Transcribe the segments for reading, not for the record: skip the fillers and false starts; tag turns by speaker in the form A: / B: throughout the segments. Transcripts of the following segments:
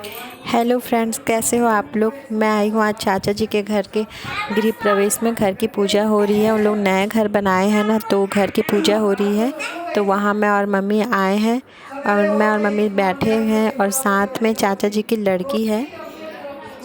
A: Hello friends, कैसे हो आप लोग। मैं आई हूँ आज चाचा जी के घर के गृह प्रवेश में। घर की पूजा हो रही है। उन लोग नया घर बनाए हैं ना, तो घर की पूजा हो रही है। तो वहाँ मैं और मम्मी आए हैं और मैं और मम्मी बैठे हैं और साथ में चाचा जी की लड़की है।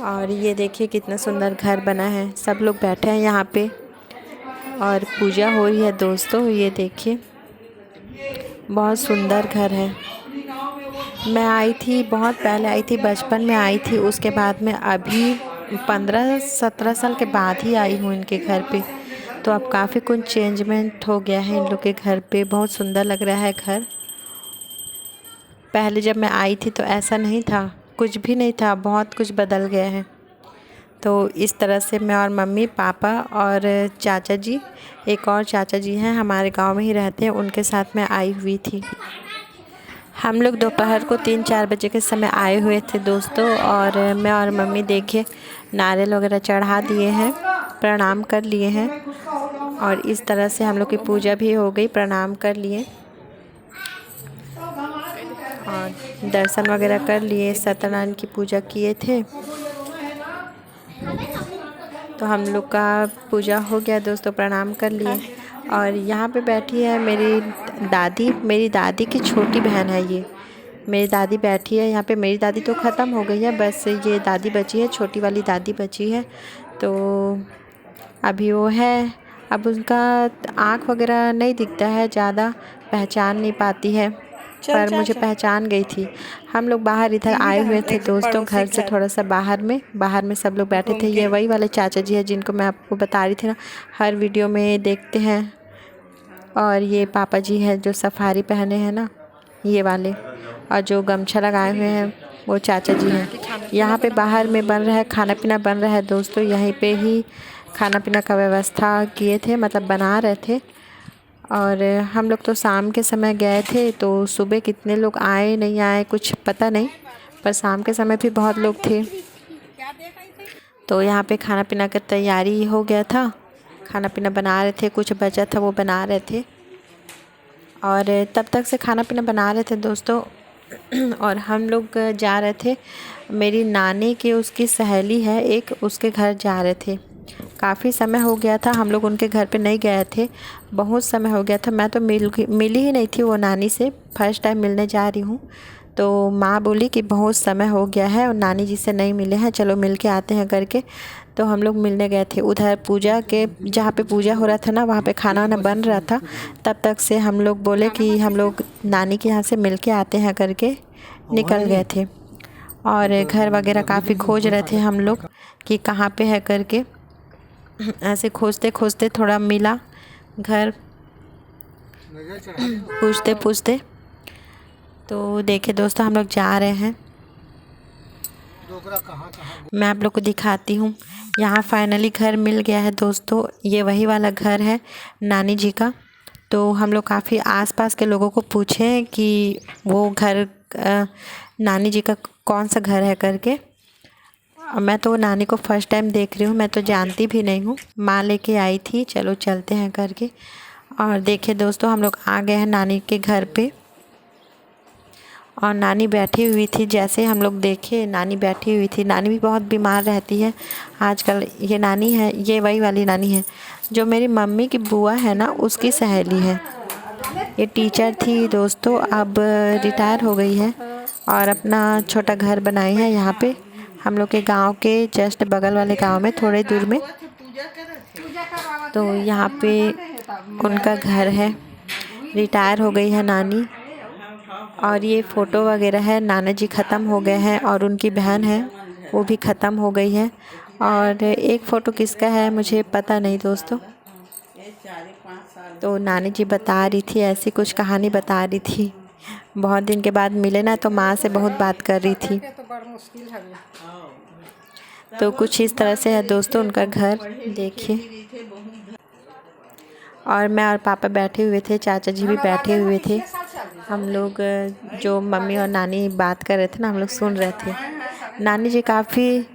A: और ये देखिए कितना सुंदर घर बना है। सब लोग बैठे हैं यहाँ पे और पूजा हो रही है दोस्तों। ये देखिए बहुत सुंदर घर है। मैं आई थी, बहुत पहले आई थी, बचपन में आई थी। उसके बाद में अभी 15-17 साल के बाद ही आई हूँ इनके घर पे। तो अब काफ़ी कुछ चेंजमेंट हो गया है इन लोग के घर पे। बहुत सुंदर लग रहा है घर। पहले जब मैं आई थी तो ऐसा नहीं था, कुछ भी नहीं था। बहुत कुछ बदल गया है। तो इस तरह से मैं और मम्मी पापा और चाचा जी, एक और चाचा जी हैं हमारे गांव में ही रहते हैं, उनके साथ मैं आई हुई थी। हम लोग दोपहर को 3-4 बजे के समय आए हुए थे दोस्तों। और मैं और मम्मी देखिए नारियल वगैरह चढ़ा दिए हैं, प्रणाम कर लिए हैं। और इस तरह से हम लोग की पूजा भी हो गई, प्रणाम कर लिए और दर्शन वगैरह कर लिए। सत्यनारायण की पूजा किए थे। तो हम लोग का पूजा हो गया दोस्तों, प्रणाम कर लिए। और यहाँ पे बैठी है मेरी दादी, मेरी दादी की छोटी बहन है ये। मेरी दादी बैठी है यहाँ पे। मेरी दादी तो ख़त्म हो गई है, बस ये दादी बची है, छोटी वाली दादी बची है। तो अभी वो है। अब उनका आँख वगैरह नहीं दिखता है, ज़्यादा पहचान नहीं पाती है, पर मुझे पहचान गई थी। हम लोग बाहर इधर आए हुए थे दोस्तों, घर से थोड़ा सा बाहर में सब लोग बैठे थे। ये वही वाले चाचा जी हैं जिनको मैं आपको बता रही थी ना, हर वीडियो में देखते हैं। और ये पापा जी हैं जो सफारी पहने हैं ना, ये वाले, और जो गमछा लगाए हुए हैं वो चाचा जी हैं। यहाँ पे बाहर में बन रहा है, खाना पीना बन रहा है दोस्तों। यहीं पे ही खाना पीना का व्यवस्था किए थे, मतलब बना रहे थे। और हम लोग तो शाम के समय गए थे, तो सुबह कितने लोग आए नहीं आए कुछ पता नहीं, पर शाम के समय भी बहुत लोग थे। तो यहाँ पे खाना पीना का तैयारी हो गया था। खाना पीना बना रहे थे, कुछ बचा था वो बना रहे थे। और तब तक से खाना पीना बना रहे थे दोस्तों। और हम लोग जा रहे थे, मेरी नानी की उसकी सहेली है एक, उसके घर जा रहे थे। काफ़ी समय हो गया था, हम लोग उनके घर पे नहीं गए थे, बहुत समय हो गया था। मैं तो मिली ही नहीं थी वो नानी से, फर्स्ट टाइम मिलने जा रही हूँ। तो माँ बोली कि बहुत समय हो गया है और नानी जी से नहीं मिले हैं, चलो मिल के आते हैं करके। तो हम लोग मिलने गए थे उधर। पूजा के जहाँ पे पूजा हो रहा था ना, वहाँ पे खाना वाना बन रहा था। तब तक से हम लोग बोले कि हम लोग नानी के यहाँ से मिल के आते हैं करके निकल गए थे। और घर वगैरह काफ़ी खोज रहे थे हम लोग कि कहाँ पे है करके। ऐसे खोजते खोजते थोड़ा मिला घर, पूछते पूछते। तो देखे दोस्तों हम लोग जा रहे हैं, मैं आप लोग को दिखाती हूँ। यहाँ फाइनली घर मिल गया है दोस्तों। ये वही वाला घर है नानी जी का। तो हम लोग काफ़ी आसपास के लोगों को पूछे कि वो घर नानी जी का कौन सा घर है करके। मैं तो नानी को फर्स्ट टाइम देख रही हूँ, मैं तो जानती भी नहीं हूँ। माँ लेके आई थी, चलो चलते हैं करके। और देखिए दोस्तों हम लोग आ गए हैं नानी के घर पे। और नानी बैठी हुई थी, जैसे हम लोग देखे नानी बैठी हुई थी। नानी भी बहुत बीमार रहती है आजकल। ये नानी है, ये वही वाली नानी है जो मेरी मम्मी की बुआ है ना, उसकी सहेली है। ये टीचर थी दोस्तों, अब रिटायर हो गई है और अपना छोटा घर बनाई है यहाँ पे हम लोग के गांव के जस्ट बगल वाले गांव में, थोड़े दूर में। तो यहाँ पे उनका घर है। रिटायर हो गई है नानी। और ये फ़ोटो वगैरह है, नाना जी ख़त्म हो गए हैं और उनकी बहन है वो भी ख़त्म हो गई है। और एक फ़ोटो किसका है मुझे पता नहीं दोस्तों। तो नानी जी बता रही थी, ऐसी कुछ कहानी बता रही थी। बहुत दिन के बाद मिले ना, तो माँ से बहुत बात कर रही थी। तो कुछ इस तरह से है दोस्तों उनका घर, देखिए। और मैं और पापा बैठे हुए थे, चाचा जी भी बैठे हुए थे। हम लोग जो मम्मी और नानी बात कर रहे थे ना, हम लोग सुन रहे थे। नानी जी काफ़ी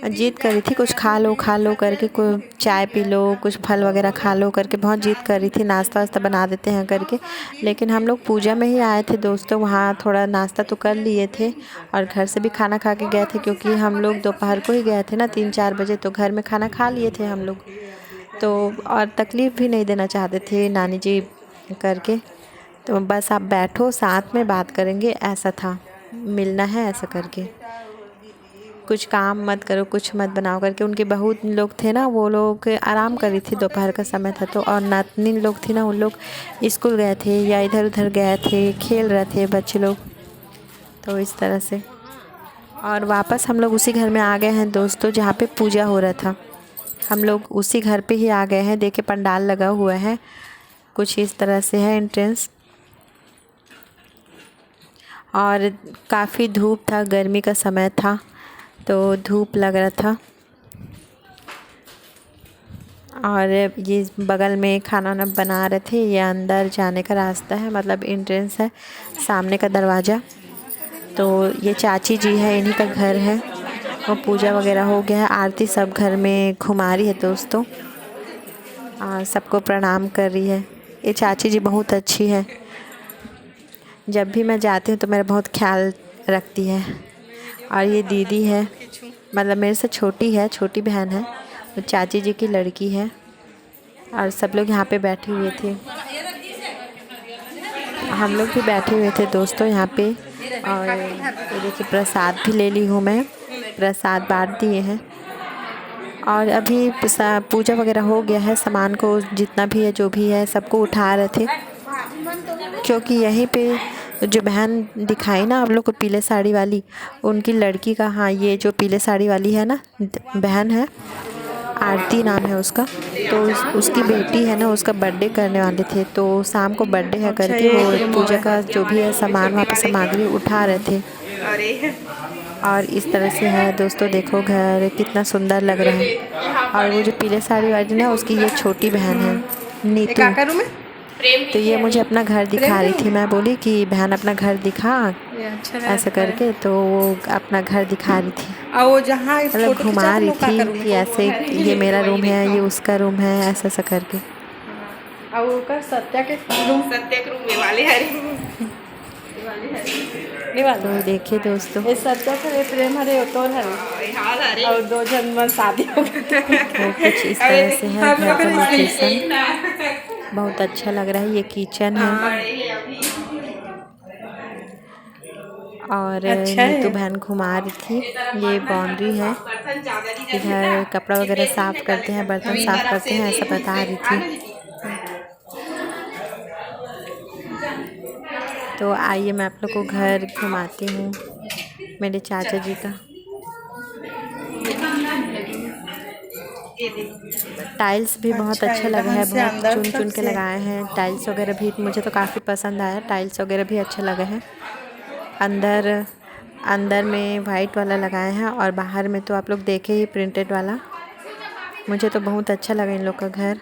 A: जिद करी थी कुछ खा लो करके, कोई चाय पी लो, कुछ फल वगैरह खा लो करके बहुत जिद करी थी, नाश्ता वास्ता बना देते हैं करके। लेकिन हम लोग पूजा में ही आए थे दोस्तों, वहाँ थोड़ा नाश्ता तो कर लिए थे और घर से भी खाना खा के गए थे, क्योंकि हम लोग दोपहर को ही गए थे ना 3-4 बजे, तो घर में खाना खा लिए थे हम लोग तो। और तकलीफ़ भी नहीं देना चाहते थे नानी जी करके, तो बस आप बैठो साथ में बात करेंगे ऐसा था, मिलना है ऐसा करके, कुछ काम मत करो, कुछ मत बनाओ करके। उनके बहुत लोग थे ना, वो लोग आराम कर रही थी, दोपहर का समय था तो। और नातनी लोग थी ना, उन लोग स्कूल गए थे या इधर उधर गए थे, खेल रहे थे बच्चे लोग, तो इस तरह से। और वापस हम लोग उसी घर में आ गए हैं दोस्तों जहाँ पे पूजा हो रहा था। हम लोग उसी घर पे ही आ गए हैं। देखिए पंडाल लगा हुआ है, कुछ इस तरह से है एंट्रेंस। और काफ़ी धूप था, गर्मी का समय था तो धूप लग रहा था। और ये बगल में खाना वाना बना रहे थे। ये अंदर जाने का रास्ता है, मतलब एंट्रेंस है, सामने का दरवाज़ा। तो ये चाची जी है, इन्हीं का घर है। वो पूजा वगैरह हो गया है, आरती सब घर में घुमा रही है दोस्तों, और सबको प्रणाम कर रही है। ये चाची जी बहुत अच्छी है, जब भी मैं जाती हूँ तो मेरा बहुत ख्याल रखती है। और ये दीदी है, मतलब मेरे से छोटी है, छोटी बहन है, वो चाची जी की लड़की है। और सब लोग यहाँ पे बैठे हुए थे, हम लोग भी बैठे हुए थे दोस्तों यहाँ पे। और ये देखिए प्रसाद भी ले ली हूँ मैं, प्रसाद बांट दिए हैं। और अभी पूजा वगैरह हो गया है, सामान को जितना भी है जो भी है सबको उठा रहे थे, क्योंकि यहीं पे जो बहन दिखाई ना आप लोग को पीले साड़ी वाली, उनकी लड़की का, हाँ ये जो पीले साड़ी वाली है ना बहन है, आरती नाम है उसका, तो उसकी बेटी है ना, उसका बर्थडे करने वाले थे, तो शाम को बर्थडे है करके वो पूजा का जो भी है सामान वहाँ पे सामग्री उठा रहे थे। और इस तरह से है दोस्तों, देखो घर कितना सुंदर लग रहा है। और वो जो पीले साड़ी वाली ना, उसकी ये छोटी बहन है नीतू। तो ये मुझे अपना घर दिखा रही थी, मैं बोली कि बहन अपना घर दिखा ऐसा करके, तो वो अपना घर दिखा रही थी, मतलब घुमा रही थी कि ऐसे ये मेरा रूम है, ये उसका रूम है, ऐसा ऐसा करके। तो देखिए दोस्तों, और 2 जन में शादी हो गई, तो कुछ इस तरह से है घर का लोकेशन, बहुत अच्छा लग रहा है। ये किचन है, और नीतू बहन घुमा रही थी। ये बाउंड्री है, इधर कपड़ा वगैरह साफ़ करते हैं, बर्तन साफ़ करते हैं, ऐसा बता रही थी। तो आइए मैं आप लोग को घर घुमाती हूँ मेरे चाचा जी का। टाइल्स भी बहुत अच्छा लगा है, बहुत चुन चुन के लगाए हैं। टाइल्स वगैरह भी मुझे तो काफ़ी पसंद आया, टाइल्स वगैरह भी अच्छा लगा है। अंदर में वाइट वाला लगाए हैं, और बाहर में तो आप लोग देखे ही प्रिंटेड वाला। मुझे तो बहुत अच्छा लगा इन लोग का घर।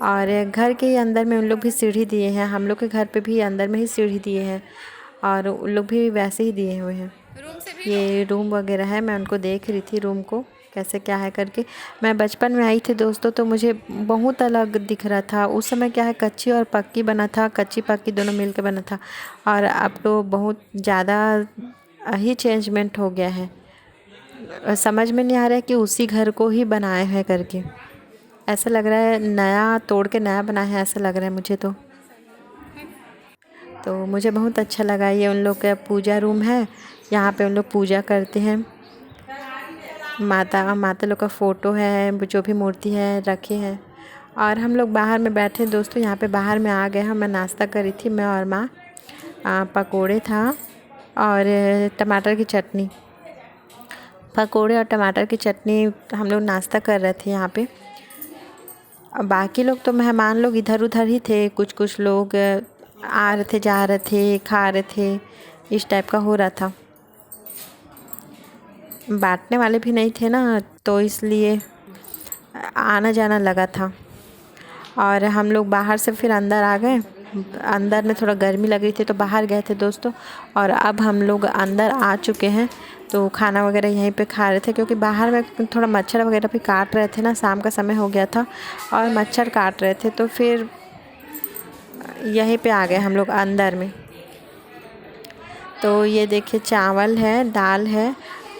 A: और घर के ही अंदर में उन लोग भी सीढ़ी दिए हैं, हम लोग के घर पे भी अंदर में ही सीढ़ी दिए हैं, और उन लोग भी वैसे ही दिए हुए हैं। ये रूम वगैरह है, मैं उनको देख रही थी रूम को कैसे क्या है करके। मैं बचपन में आई थी दोस्तों, तो मुझे बहुत अलग दिख रहा था। उस समय क्या है, कच्ची और पक्की बना था, कच्ची पक्की दोनों मिल के बना था, और अब तो बहुत ज़्यादा ही चेंजमेंट हो गया है। समझ में नहीं आ रहा है कि उसी घर को ही बनाए हैं करके, ऐसा लग रहा है नया तोड़ के नया बना है, ऐसा लग रहा है मुझे तो मुझे बहुत अच्छा लगा। ये उन लोग का पूजा रूम है, यहाँ पे उन लोग पूजा करते हैं। माता लोग का फ़ोटो है, जो भी मूर्ति है रखे हैं। और हम लोग बाहर में बैठे दोस्तों, यहाँ पे बाहर में आ गए हैं। मैं नाश्ता करी थी, मैं और माँ, पकोड़े था और टमाटर की चटनी, पकोड़े और टमाटर की चटनी हम लोग नाश्ता कर रहे थे यहाँ पे। बाकी लोग तो मेहमान लोग इधर उधर ही थे, कुछ कुछ लोग आ रहे थे, जा रहे थे, खा रहे थे, इस टाइप का हो रहा था। बांटने वाले भी नहीं थे ना, तो इसलिए आना जाना लगा था। और हम लोग बाहर से फिर अंदर आ गए। अंदर में थोड़ा गर्मी लग रही थी तो बाहर गए थे दोस्तों, और अब हम लोग अंदर आ चुके हैं। तो खाना वगैरह यहीं पे खा रहे थे, क्योंकि बाहर में थोड़ा मच्छर वगैरह भी काट रहे थे ना, शाम का समय हो गया था और मच्छर काट रहे थे, तो फिर यहीं पे आ गए हम लोग अंदर में। तो ये देखिए चावल है, दाल है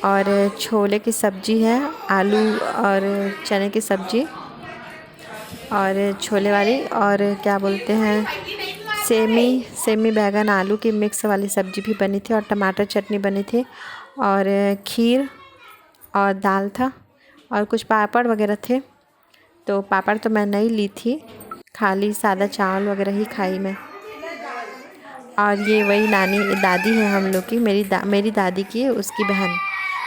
A: और छोले की सब्ज़ी है, आलू और चने की सब्ज़ी और छोले वाली, और क्या बोलते हैं सेमी बैगन आलू की मिक्स वाली सब्ज़ी भी बनी थी और टमाटर चटनी बनी थी और खीर और दाल था और कुछ पापड़ वगैरह थे। तो पापड़ तो मैं नहीं ली थी, खाली सादा चावल वगैरह ही खाई मैं। और ये वही दादी है हम लोग की, मेरी दादी की उसकी बहन।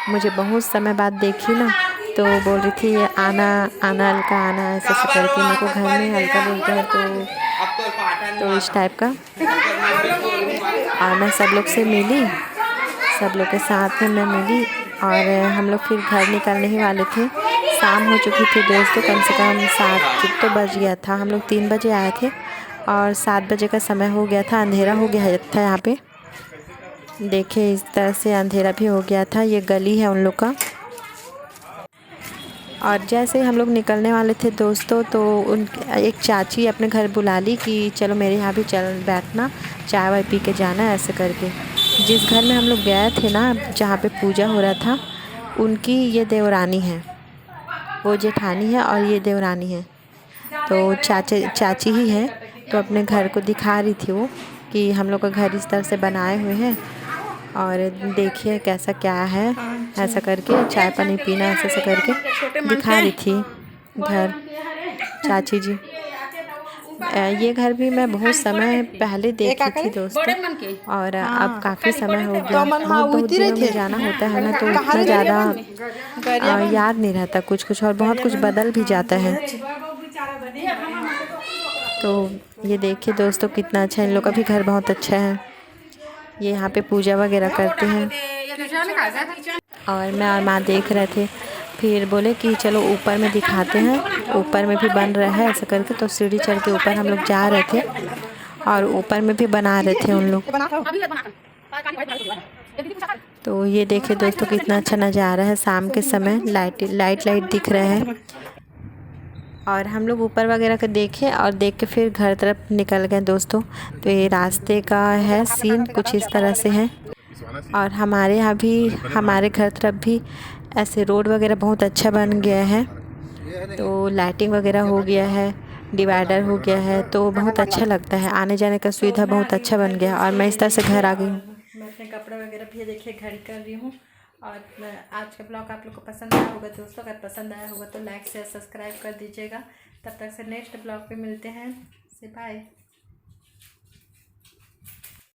A: मुझे बहुत समय बाद देखी ना, तो बोल रही थी आना आना अलका आना, ऐसे ऐसे करके। मेरे को घर में अलका बोलते हैं, तो इस टाइप का। और मैं सब लोग से मिली, सब लोग के साथ में मैं मिली और हम लोग फिर घर निकलने ही वाले थे। शाम हो चुकी थी दोस्तों, कम से कम 7 तो बज गया था। हम लोग 3 बजे आए थे और 7 बजे का समय हो गया था, अंधेरा हो गया था यहाँ पे। देखिए इस तरह से अंधेरा भी हो गया था। ये गली है उन लोग का। और जैसे ही हम लोग निकलने वाले थे दोस्तों, तो उन एक चाची अपने घर बुला ली कि चलो मेरे यहाँ भी चल बैठना, चाय वाय पी के जाना, ऐसे करके। जिस घर में हम लोग गए थे ना, जहाँ पे पूजा हो रहा था, उनकी ये देवरानी है, वो जेठानी है और ये देवरानी है। तो चाची ही है। तो अपने घर को दिखा रही थी वो कि हम लोग का घर इस तरह से बनाए हुए हैं और देखिए कैसा क्या है, ऐसा करके चाय पानी पीना, ऐसे करके दिखा रही थी घर चाची जी। ये घर भी मैं बहुत समय पहले देखी थी दोस्तों, और अब काफ़ी समय हो गया। बहुत दिनों में जाना होता है ना, तो इतना ज़्यादा याद नहीं रहता कुछ कुछ, और बहुत कुछ बदल भी जाता है। तो ये देखिए दोस्तों कितना अच्छा है, इन लोग का भी घर बहुत अच्छा है। ये यहाँ पे पूजा वगैरह करते हैं और मैं और माँ देख रहे थे। फिर बोले कि चलो ऊपर में दिखाते हैं, ऊपर में भी बन रहा है ऐसा करके। तो सीढ़ी चढ़ के ऊपर हम लोग जा रहे थे और ऊपर में भी बना रहे थे उन लोग। तो ये देखिए दोस्तों कितना अच्छा नज़ारा है, शाम के समय लाइट दिख रहे हैं। और हम लोग ऊपर वगैरह का देखे और देख के फिर घर तरफ निकल गए दोस्तों। तो ये रास्ते का है सीन कुछ इस तरह से है। और हमारे यहाँ भी, हमारे घर तरफ भी ऐसे रोड वगैरह बहुत अच्छा बन गया है। तो लाइटिंग वगैरह हो गया है, डिवाइडर हो गया है, तो बहुत अच्छा लगता है, आने जाने का सुविधा बहुत अच्छा बन गया है। और मैं इस तरह से घर आ गई हूँ। मैं अपने कपड़े वगैरह भी देखिए घड़ी कर रही हूँ। और आज का ब्लॉग आप लोग को पसंद आया होगा दोस्तों। अगर पसंद आया होगा तो लाइक शेयर सब्सक्राइब कर दीजिएगा। तब तक से नेक्स्ट ब्लॉग पे मिलते हैं। से बाय।